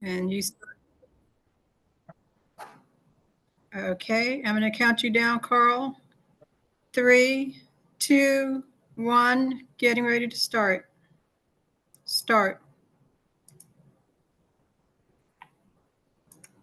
And you, okay, I'm going to count you down, Carl. 3, 2, 1, getting ready to start. Start.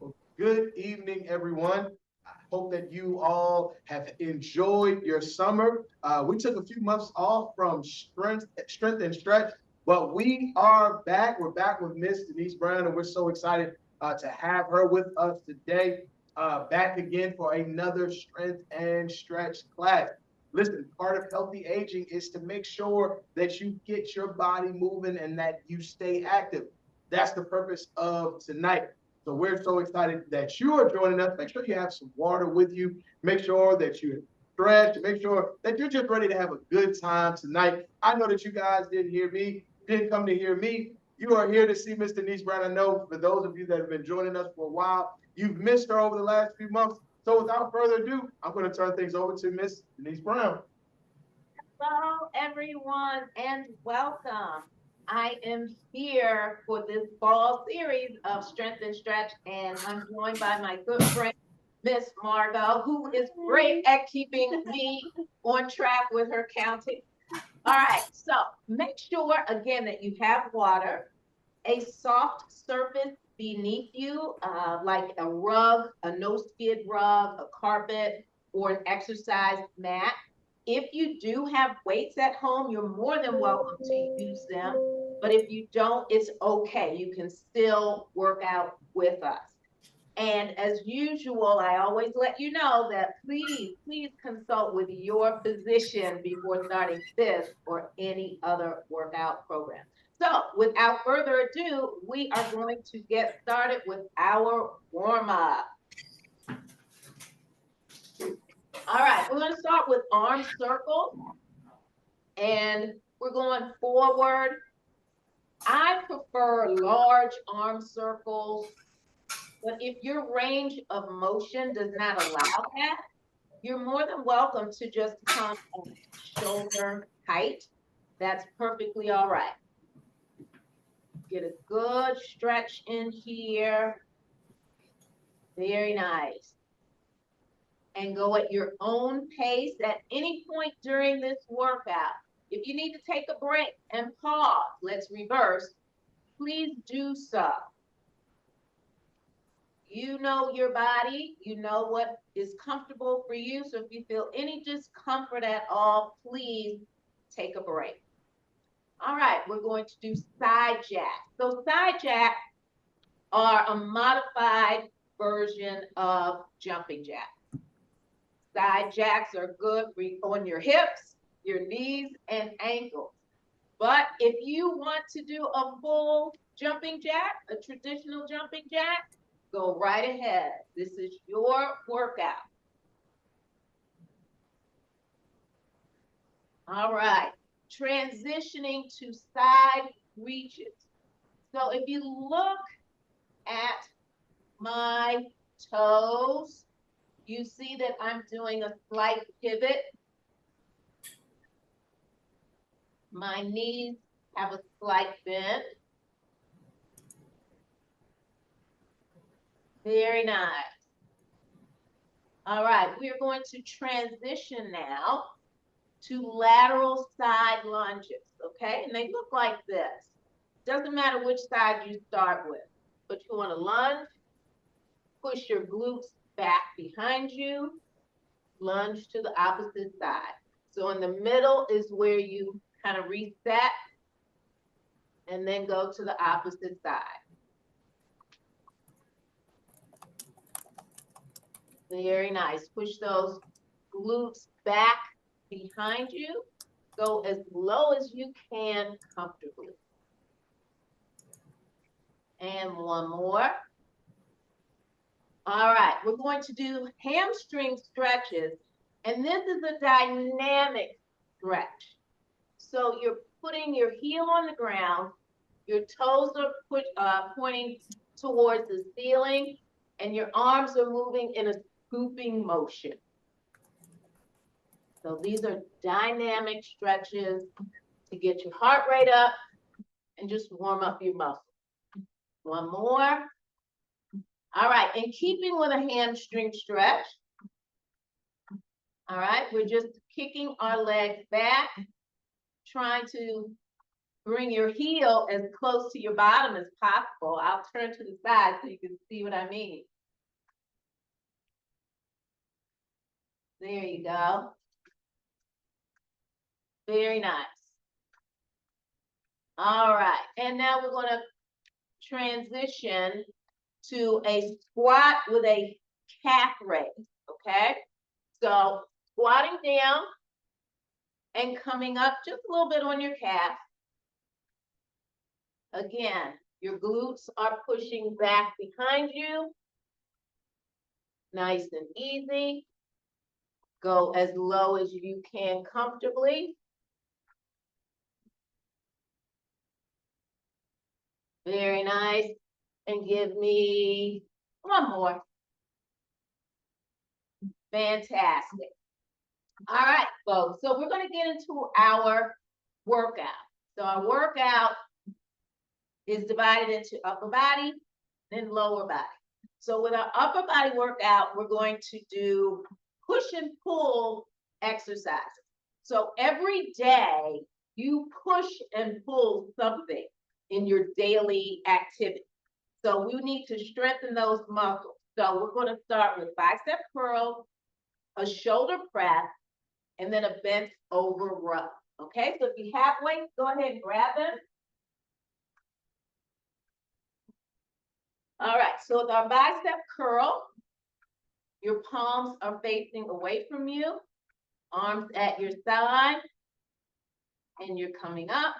Well, good evening, everyone. I hope that you all have enjoyed your summer. We took a few months off from strength and stretch, but we are back. We're back with Miss Denise Brown, and we're so excited to have her with us today. Back again for another strength and stretch class. Listen, part of healthy aging is to make sure that you get your body moving and that you stay active. That's the purpose of tonight. So we're so excited that you are joining us. Make sure you have some water with you. Make sure that you're stretched. Make sure that you're just ready to have a good time tonight. I know that you guys didn't hear me, didn't come to hear me. You are here to see Miss Denise Brown. I know for those of you that have been joining us for a while, you've missed her over the last few months. So without further ado, I'm going to turn things over to Miss Denise Brown. Hello, everyone, and welcome. I am here for this fall series of Strength and Stretch, and I'm joined by my good friend, Miss Margot, who is great at keeping me on track with her counting. All right, so make sure, again, that you have water, a soft surface beneath you, like a rug, a no-skid rug, a carpet, or an exercise mat. If you do have weights at home, you're more than welcome to use them. But if you don't, it's okay. You can still work out with us. And as usual, I always let you know that please consult with your physician before starting this or any other workout program. So without further ado, we are going to get started with our warm-up. All right, we're going to start with arm circle, and we're going forward. I prefer large arm circles, but if your range of motion does not allow that, you're more than welcome to just come shoulder height. That's perfectly all right. Get a good stretch in here. Very nice. And go at your own pace at any point during this workout. If you need to take a break and pause, let's reverse, please do so. You know your body, you know what is comfortable for you. So if you feel any discomfort at all, please take a break. All right, we're going to do side jacks. So side jacks are a modified version of jumping jacks. Side jacks are good on your hips, your knees, and ankles. But if you want to do a full jumping jack, a traditional jumping jack, go right ahead. This is your workout. All right, transitioning to side reaches. So if you look at my toes, you see that I'm doing a slight pivot. My knees have a slight bend. Very nice. All right, we are going to transition now to lateral side lunges, okay? And they look like this. Doesn't matter which side you start with, but you want to lunge, push your glutes back behind you, lunge to the opposite side. So in the middle is where you kind of reset and then go to the opposite side. Very nice. Push those glutes back behind you. Go as low as you can comfortably. And one more. All right, we're going to do hamstring stretches. And this is a dynamic stretch. So you're putting your heel on the ground, your toes are pointing towards the ceiling, and your arms are moving in a scooping motion. So these are dynamic stretches to get your heart rate up and just warm up your muscles. One more. All right, in keeping with a hamstring stretch, all right, we're just kicking our legs back, trying to bring your heel as close to your bottom as possible. I'll turn to the side so you can see what I mean. There you go. Very nice. All right, and now we're going to transition to a squat with a calf raise, okay? So squatting down and coming up just a little bit on your calf. Again, your glutes are pushing back behind you. Nice and easy. Go as low as you can comfortably. Very nice. And give me one more. Fantastic. All right, folks. So we're going to get into our workout. So our workout is divided into upper body and lower body. So with our upper body workout, we're going to do push and pull exercises. So every day you push and pull something in your daily activity. So we need to strengthen those muscles. So we're going to start with bicep curls, a shoulder press, and then a bent over row. Okay, so if you have weights, go ahead and grab them. All right, so with our bicep curl, your palms are facing away from you, arms at your side, and you're coming up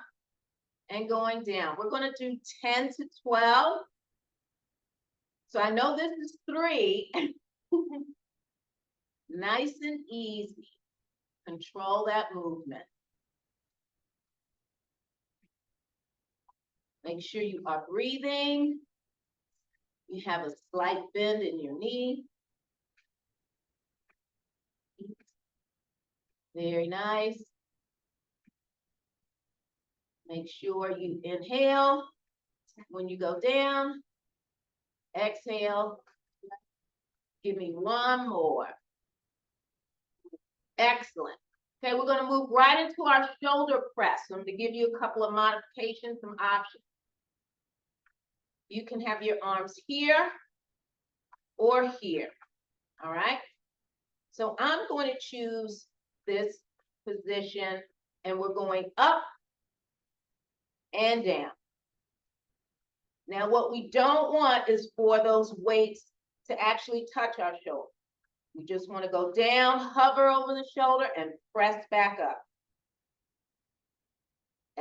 and going down. We're going to do 10 to 12. So I know this is 3. Nice and easy. Control that movement. Make sure you are breathing. You have a slight bend in your knee. Very nice. Make sure you inhale when you go down. Exhale. Give me one more. Excellent. Okay, we're going to move right into our shoulder press. I'm going to give you a couple of modifications, some options. You can have your arms here or here. All right. So I'm going to choose this position and we're going up and down. Now, what we don't want is for those weights to actually touch our shoulder. We just want to go down, hover over the shoulder, and press back up.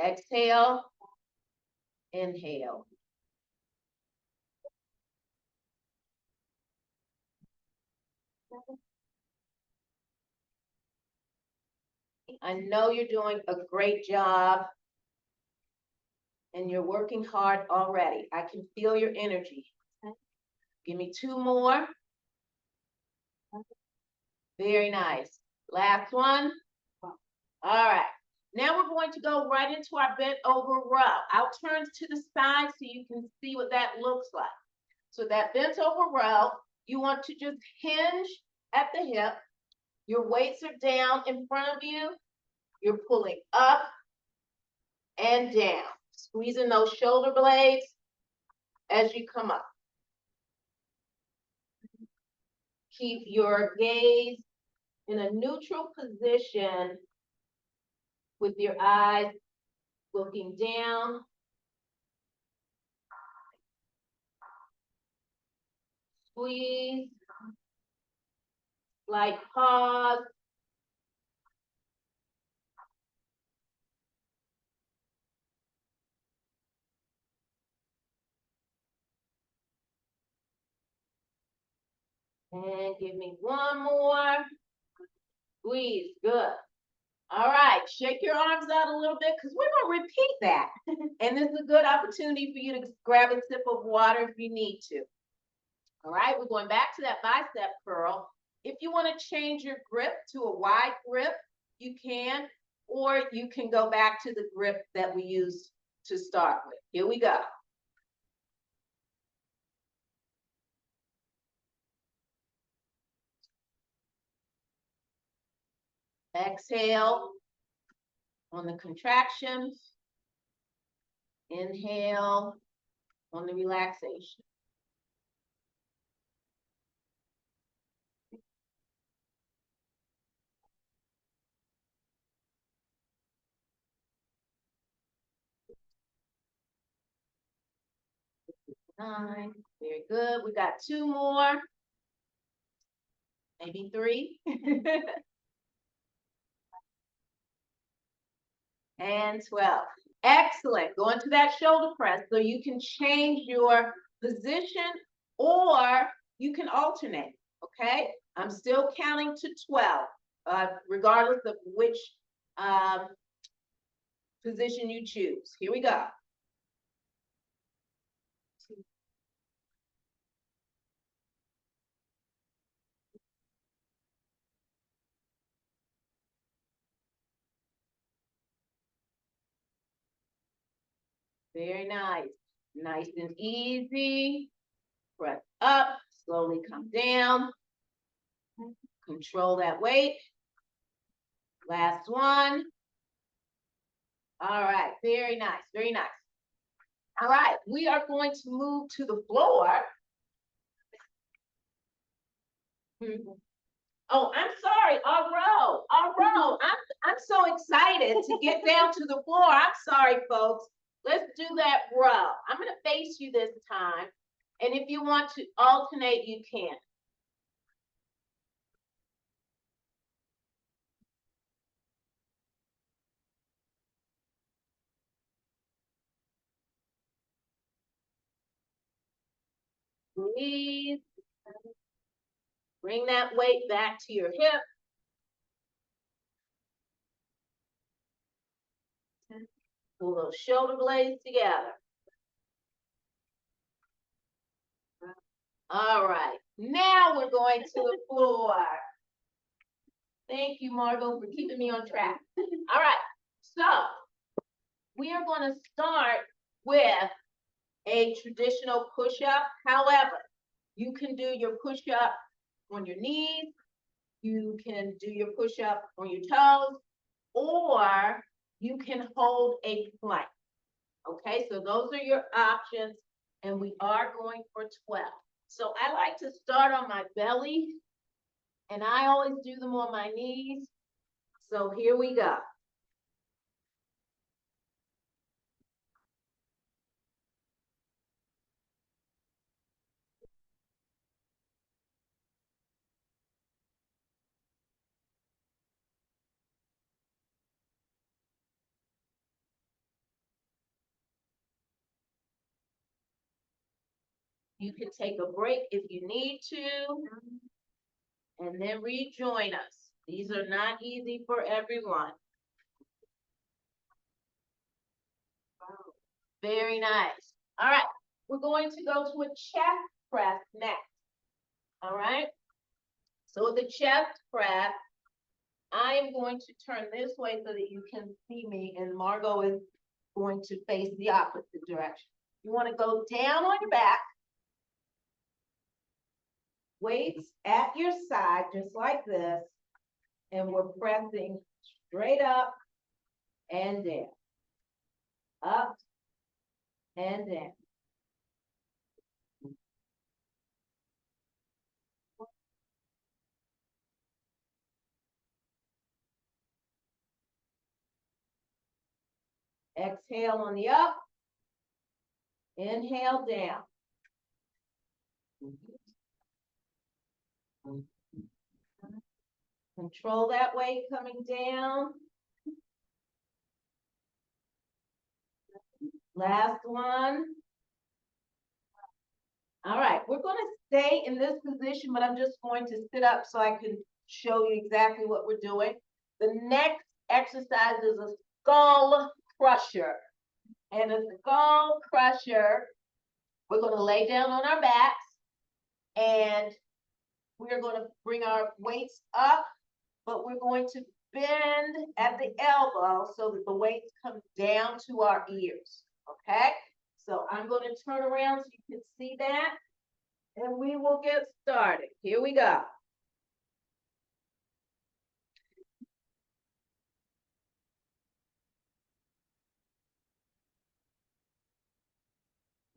Exhale, inhale. I know you're doing a great job, and you're working hard already. I can feel your energy. Give me 2 more. Very nice. Last one. All right. Now we're going to go right into our bent over row. I'll turn to the side so you can see what that looks like. So that bent over row, you want to just hinge at the hip. Your weights are down in front of you. You're pulling up and down, squeezing those shoulder blades as you come up. Keep your gaze in a neutral position with your eyes looking down. Squeeze, slight pause. And give me one more. Squeeze, good. All right, shake your arms out a little bit because we're going to repeat that. And this is a good opportunity for you to grab a sip of water if you need to. All right, we're going back to that bicep curl. If you want to change your grip to a wide grip, you can, or you can go back to the grip that we used to start with. Here we go. Exhale on the contractions. Inhale on the relaxation. Nine, very good. We got two more, maybe three. And 12. Excellent. Go into that shoulder press so you can change your position or you can alternate, okay? I'm still counting to 12, regardless of which position you choose. Here we go. Very nice. Nice and easy. Press up, slowly come down. Control that weight. Last one. All right, very nice, very nice. All right, we are going to move to the floor. Oh, I'm sorry, our row. I'm so excited to get down to the floor. I'm sorry, folks. Let's do that row. I'm gonna face you this time. And if you want to alternate, you can. Breathe. Bring that weight back to your hip. Pull those shoulder blades together. All right, now we're going to the floor. Thank you, Margot, for keeping me on track. All right, so we are going to start with a traditional push-up. However, you can do your push-up on your knees, you can do your push-up on your toes, or you can hold a plank. Okay, so those are your options, and we are going for 12. So I like to start on my belly, and I always do them on my knees. So here we go. You can take a break if you need to, and then rejoin us. These are not easy for everyone. Very nice. All right, we're going to go to a chest press next. All right, so with the chest press, I am going to turn this way so that you can see me, and Margot is going to face the opposite direction. You want to go down on your back, weights at your side, just like this, and we're pressing straight up and down, up and down. Exhale on the up, inhale down. Control that weight coming down. Last one. All right, we're going to stay in this position, but I'm just going to sit up so I can show you exactly what we're doing. The next exercise is a skull crusher. And a skull crusher, we're going to lay down on our backs and we're going to bring our weights up, but we're going to bend at the elbow so that the weights come down to our ears, okay? So I'm going to turn around so you can see that, and we will get started. Here we go.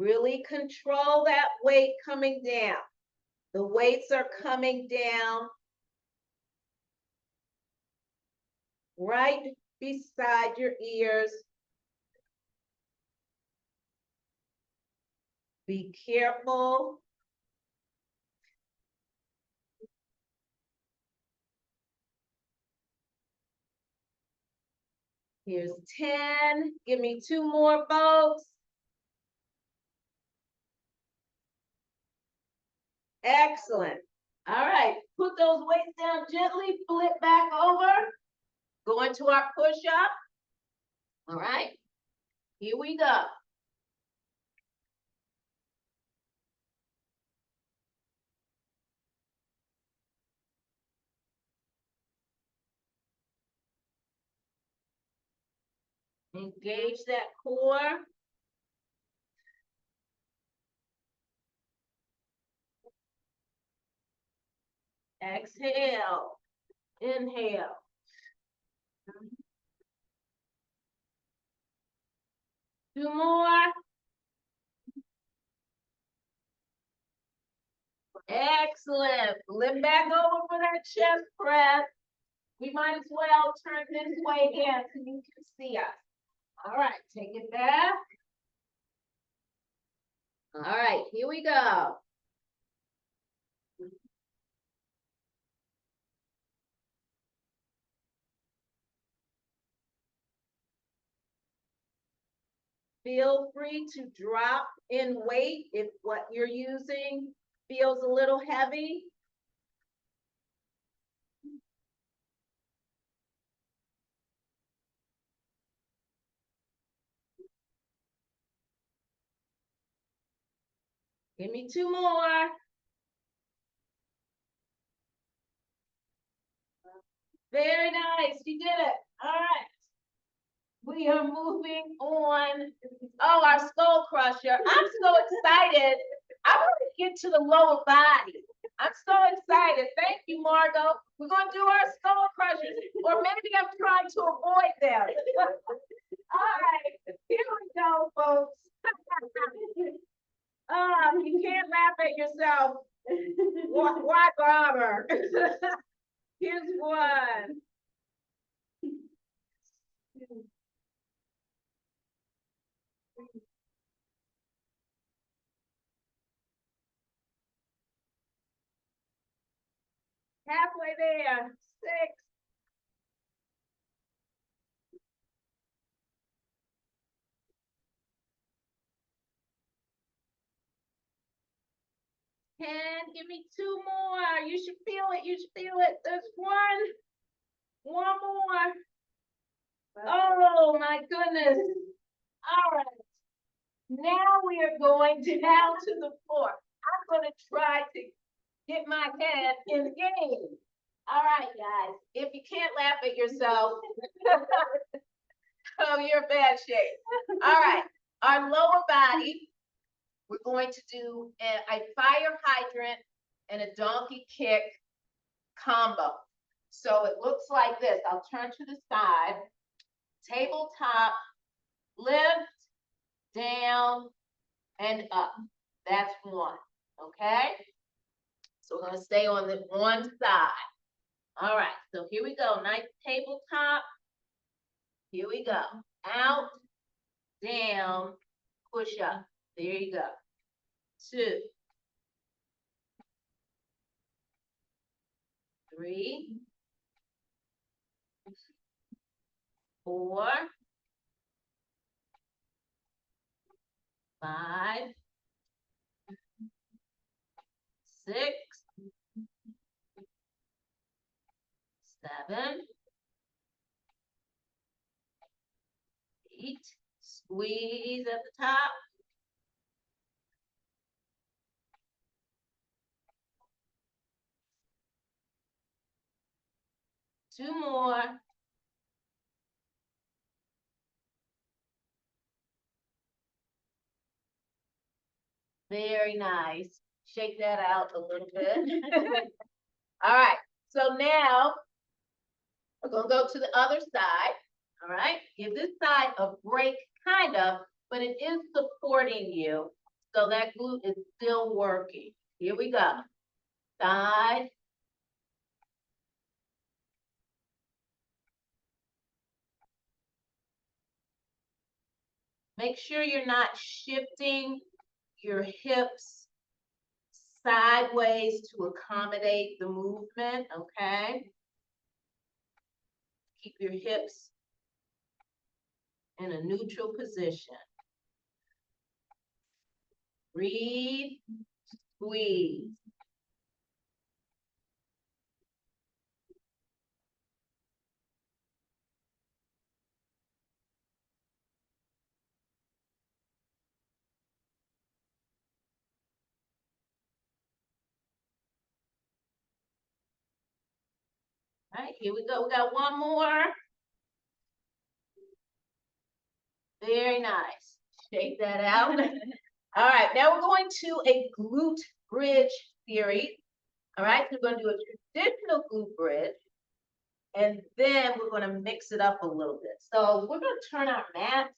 Really control that weight coming down. The weights are coming down right beside your ears. Be careful. Here's 10. Give me 2 more, folks. Excellent. All right, put those weights down gently, flip back over. Go into our push-up. All right, here we go. Engage that core. Exhale. Inhale. Two more. Excellent. Flip back over for that chest press. We might as well turn this way again so you can see us. All right, take it back. All right, here we go. Feel free to drop in weight if what you're using feels a little heavy. Give me 2 more. Very nice, you did it. All right. We are moving on. Oh, our skull crusher. I'm so excited. I want to get to the lower body. I'm so excited. Thank you, Margot. We're going to do our skull crushers, or maybe I'm trying to avoid them. All right, here we go, folks. You can't laugh at yourself. Why bother? Here's one. Halfway there. 6. 10. Give me 2 more. You should feel it. You should feel it. There's one. One more. Oh my goodness. All right. Now we are going down to the floor. I'm going to try to get my head in the game. All right, guys. If you can't laugh at yourself, oh, you're in bad shape. All right. Our lower body, we're going to do a fire hydrant and a donkey kick combo. So it looks like this. I'll turn to the side. Tabletop, lift, down, and up. That's one. Okay? So we're going to stay on the one side. All right. So here we go. Nice tabletop. Here we go. Out, down, push up. There you go. 2, 3, 4, 5, 6, 7, 8. Squeeze at the top. 2 more. Very nice. Shake that out a little bit. All right. So now we're going to go to the other side. All right. Give this side a break, kind of, but it is supporting you. So that glute is still working. Here we go. Side. Make sure you're not shifting your hips sideways to accommodate the movement, okay? Keep your hips in a neutral position. Breathe, squeeze. All right, here we go. We got one more. Very nice. Shake that out. All right, now we're going to a glute bridge series. All right, so we're going to do a traditional glute bridge, and then we're going to mix it up a little bit. So we're going to turn our mats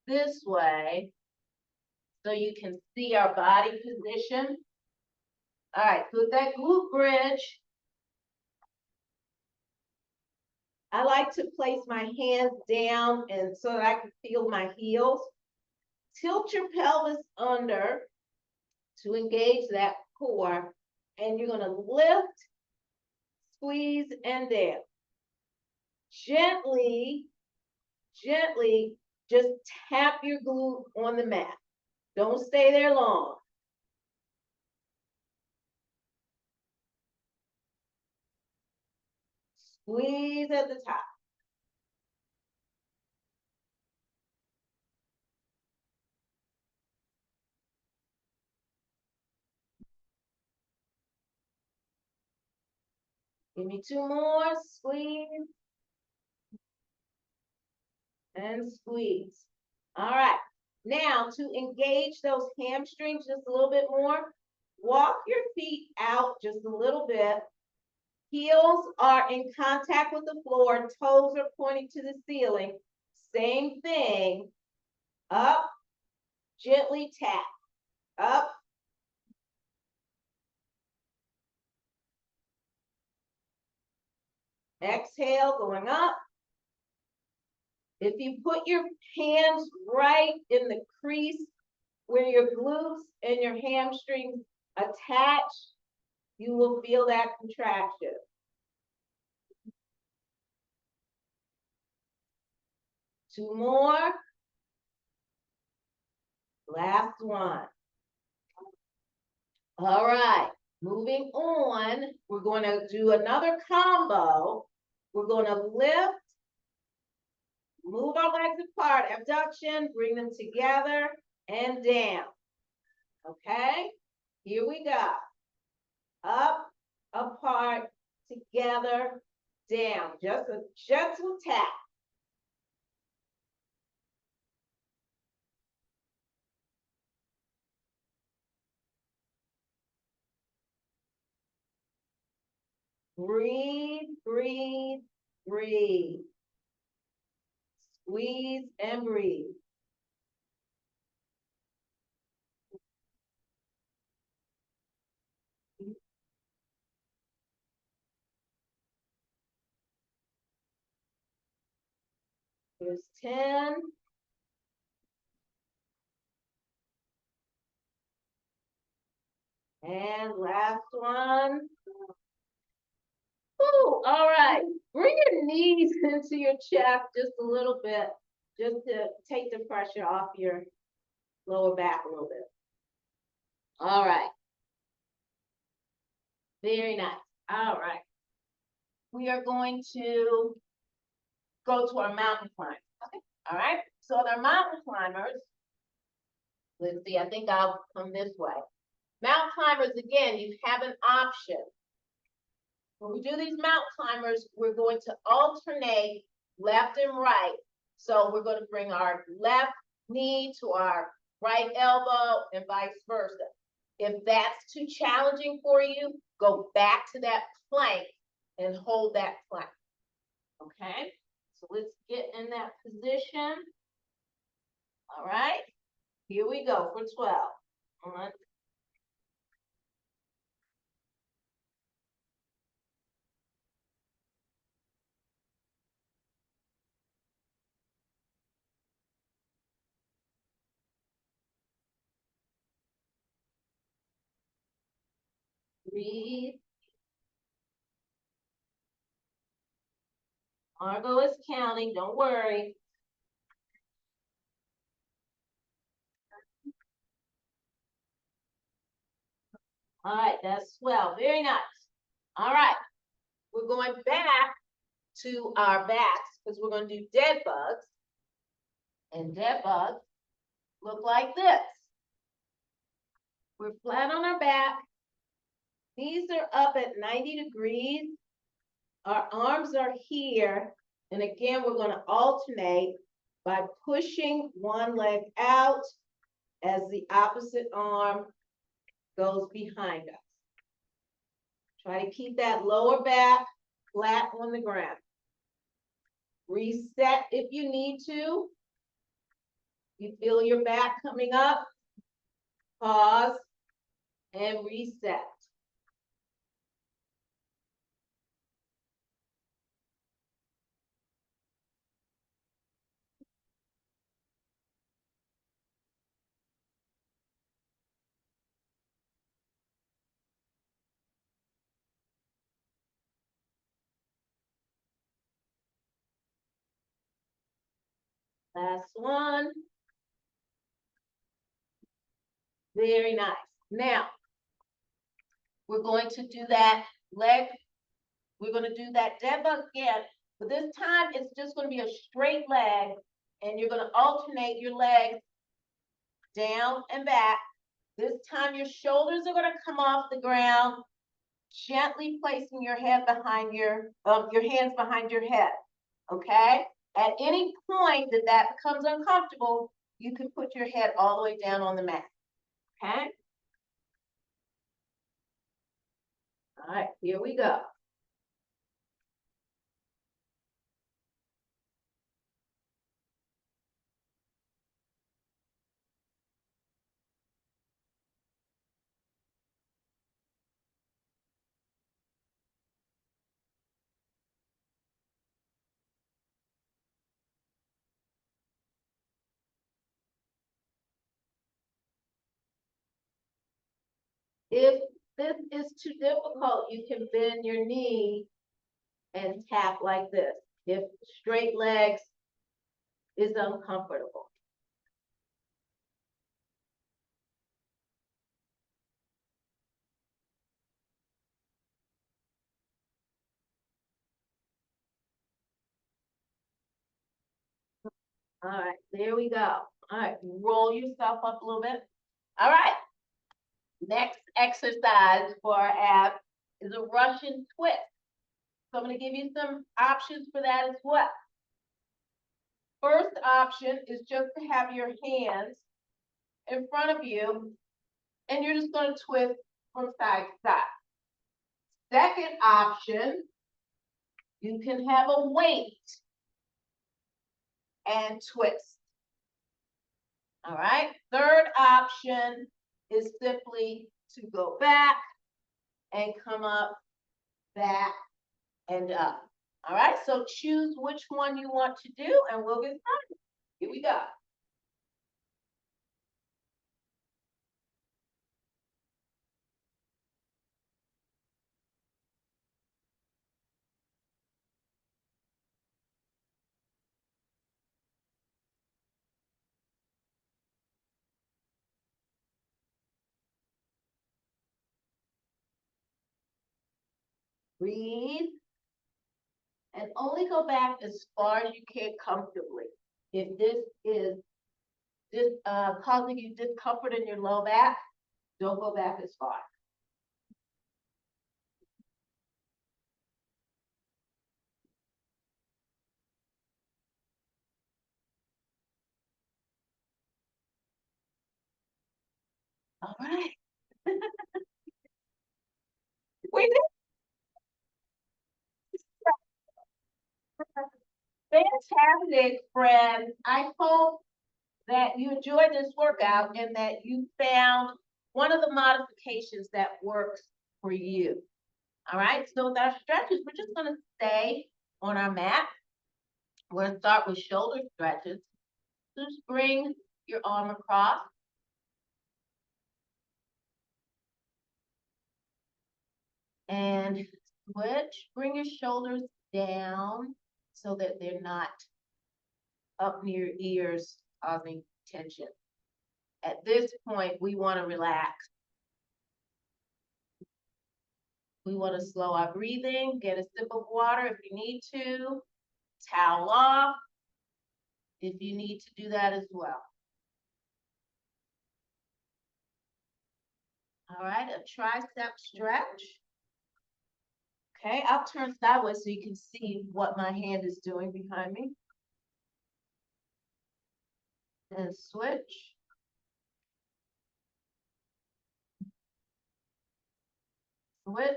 this way so you can see our body position. All right, so with that glute bridge, I like to place my hands down and so that I can feel my heels. Tilt your pelvis under to engage that core, and you're going to lift, squeeze, and down. Gently, gently, just tap your glute on the mat. Don't stay there long. Squeeze at the top. Give me two more. Squeeze and squeeze. All right. Now, to engage those hamstrings just a little bit more, walk your feet out just a little bit. Heels are in contact with the floor, toes are pointing to the ceiling. Same thing. Up, gently tap. Up. Exhale, going up. If you put your hands right in the crease where your glutes and your hamstrings attach, you will feel that contraction. Two more. Last one. All right, moving on, we're going to do another combo. We're going to lift, move our legs apart, abduction, bring them together and down. Okay, here we go. Up, apart, together, down. Just a gentle tap. Breathe, breathe, breathe. Squeeze and breathe. Here's 10. And last one. Ooh, all right. Bring your knees into your chest just a little bit, just to take the pressure off your lower back a little bit. All right. Very nice. All right. We are going to go to our mountain climb. Okay. All right. So the mountain climbers, let's see, I think I'll come this way. Mountain climbers, again, you have an option. When we do these mountain climbers, we're going to alternate left and right. So we're going to bring our left knee to our right elbow and vice versa. If that's too challenging for you, go back to that plank and hold that plank. Okay, so let's get in that position. All right, Here we go for 12. One, breathe. Margot is counting, don't worry. All right, that's 12. Very nice. All right, we're going back to our backs because we're going to do dead bugs. And dead bugs look like this. We're flat on our back. Knees are up at 90 degrees. Our arms are here. And again, we're going to alternate by pushing one leg out as the opposite arm goes behind us. Try to keep that lower back flat on the ground. Reset if you need to. You feel your back coming up. Pause and reset. Last one. Very nice. Now, we're going to do that leg. We're going to do that dead bug again, but this time it's just going to be a straight leg, and you're going to alternate your legs down and back. This time your shoulders are going to come off the ground, gently placing your head behind your hands behind your head. Okay? At any point that becomes uncomfortable, you can put your head all the way down on the mat. Okay? All right, here we go. If this is too difficult, you can bend your knee and tap like this. If straight legs is uncomfortable. All right, there we go. All right, roll yourself up a little bit. All right, next exercise for our abs is a Russian twist. So I'm going to give you some options for that as well. First option is just to have your hands in front of you, and you're just going to twist from side to side. Second option, you can have a weight and twist. All right. Third option is simply to go back and come up, back, and up. All right. So choose which one you want to do, and we'll get started. Here we go. Breathe. And only go back as far as you can comfortably. If this is causing you discomfort in your low back, don't go back as far. All right. We did fantastic, friends. I hope that you enjoyed this workout and that you found one of the modifications that works for you. All right, so with our stretches, we're just gonna stay on our mat. We're gonna start with shoulder stretches. Just bring your arm across. And switch, bring your shoulders down so that they're not up near your ears, causing tension. At this point, we want to relax. We want to slow our breathing, get a sip of water if you need to, towel off if you need to do that as well. All right, a tricep stretch. Okay, I'll turn sideways so you can see what my hand is doing behind me. And switch. Switch.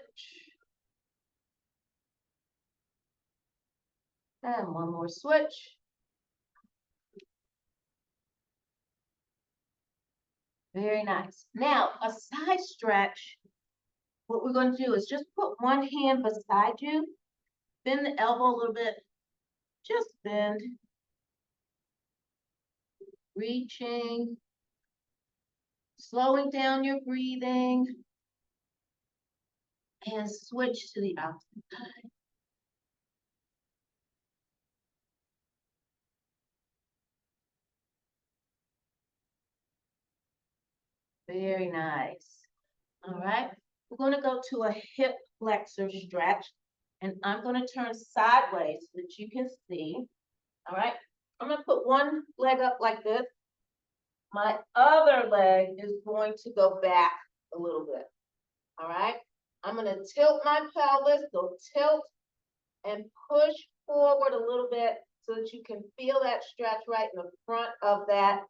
And one more switch. Very nice. Now, a side stretch, what we're going to do is just put one hand beside you, bend the elbow a little bit, just bend, reaching, slowing down your breathing, and switch to the opposite side. Very nice. All right, we're going to go to a hip flexor stretch, and I'm going to turn sideways so that you can see. All right, I'm going to put one leg up like this. My other leg is going to go back a little bit. All right, I'm going to tilt my pelvis, so tilt and push forward a little bit so that you can feel that stretch right in the front of that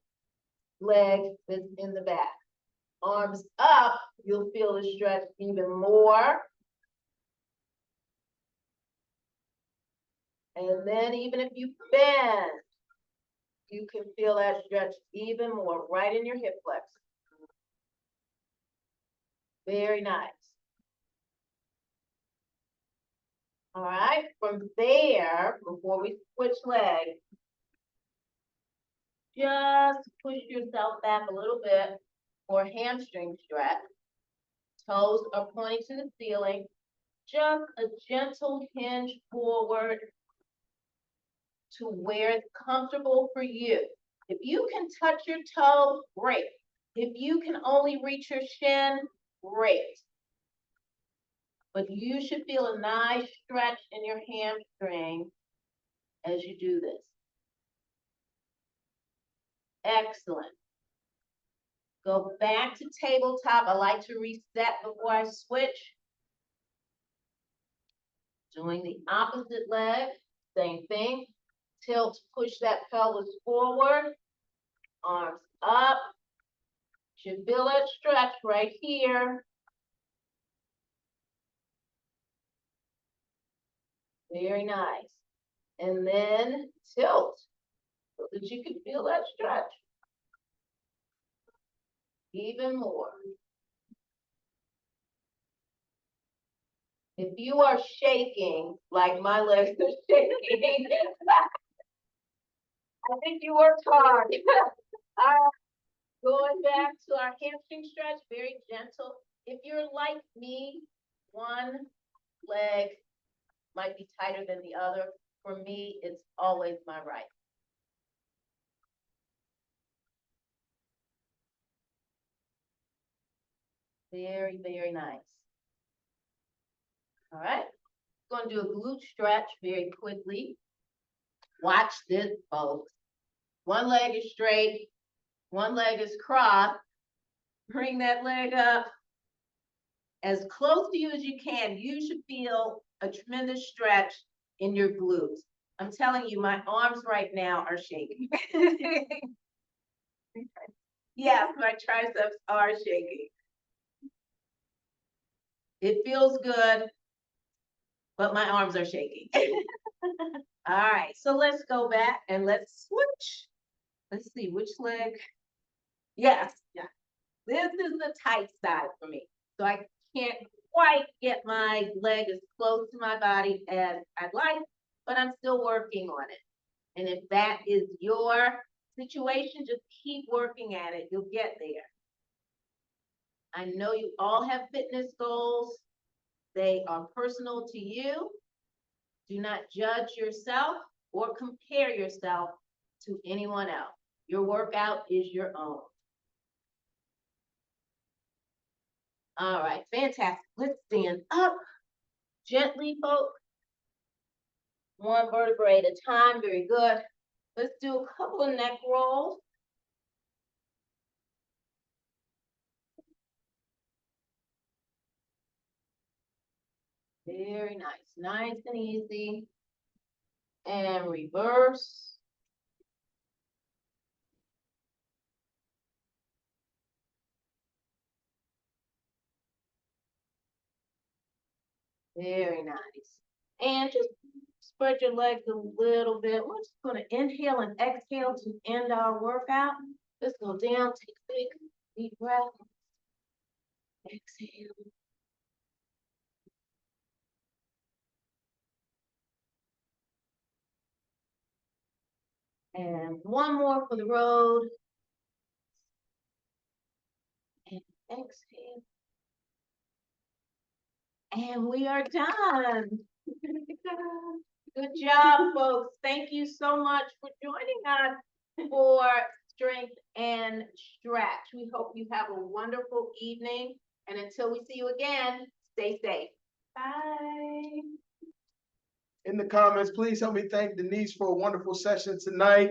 leg that's in the back. Arms up, you'll feel the stretch even more. And then even if you bend, you can feel that stretch even more right in your hip flexor. Very nice. All right, from there, before we switch legs, just push yourself back a little bit for hamstring stretch. Toes are pointing to the ceiling. Just a gentle hinge forward to where it's comfortable for you. If you can touch your toe, great. If you can only reach your shin, great. But you should feel a nice stretch in your hamstring as you do this. Excellent. Go back to tabletop. I like to reset before I switch. Doing the opposite leg, same thing. Tilt, push that pelvis forward. Arms up. You should feel that stretch right here. Very nice. And then tilt so that you can feel that stretch even more. If you are shaking, like my legs are shaking, I think you worked hard. All right, going back to our hamstring stretch, very gentle. If you're like me, one leg might be tighter than the other. For me, it's always my right. Very, very nice. All right, going to do a glute stretch very quickly. Watch this, folks. One leg is straight, one leg is crossed. Bring that leg up as close to you as you can. You should feel a tremendous stretch in your glutes. I'm telling you, my arms right now are shaking. Yes, my triceps are shaking. It feels good, but my arms are shaking. All right, so let's go back and let's switch. let's see, which leg? Yes, yeah. This is the tight side for me. So I can't quite get my leg as close to my body as I'd like, but I'm still working on it. And if that is your situation, just keep working at it. You'll get there. I know you all have fitness goals. They are personal to you. Do not judge yourself or compare yourself to anyone else. Your workout is your own. All right, fantastic. Let's stand up gently, folks. One vertebrae at a time, very good. Let's do a couple of neck rolls. Very nice, nice and easy. And reverse. Very nice. And just spread your legs a little bit. We're just going to inhale and exhale to end our workout. Let's go down, take a big deep breath. Exhale. And one more for the road. And exhale. And we are done. Good job, folks. Thank you so much for joining us for Strength and Stretch. We hope you have a wonderful evening. And until we see you again, stay safe. Bye. In the comments, please help me thank Denise for a wonderful session tonight.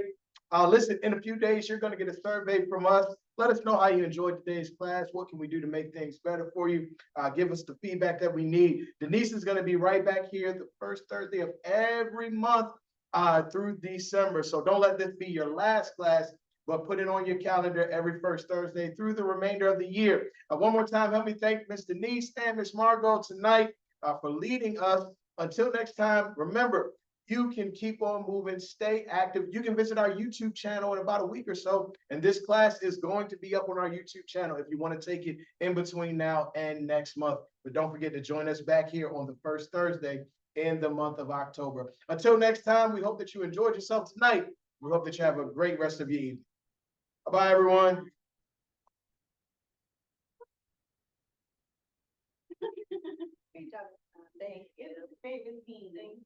Listen, in a few days, you're going to get a survey from us. Let us know how you enjoyed today's class. What can we do to make things better for you? Give us the feedback that we need. Denise is going to be right back here the first Thursday of every month through December. So don't let this be your last class, but put it on your calendar every first Thursday through the remainder of the year. One more time, help me thank Miss Denise and Miss Margot tonight for leading us. Until next time, remember, you can keep on moving, stay active. You can visit our YouTube channel in about a week or so, and this class is going to be up on our YouTube channel if you want to take it in between now and next month. But don't forget to join us back here on the first Thursday in the month of October. Until next time, we hope that you enjoyed yourself tonight. We hope that you have a great rest of your evening. Bye-bye, everyone. Great job. Thank you. Favorite evening.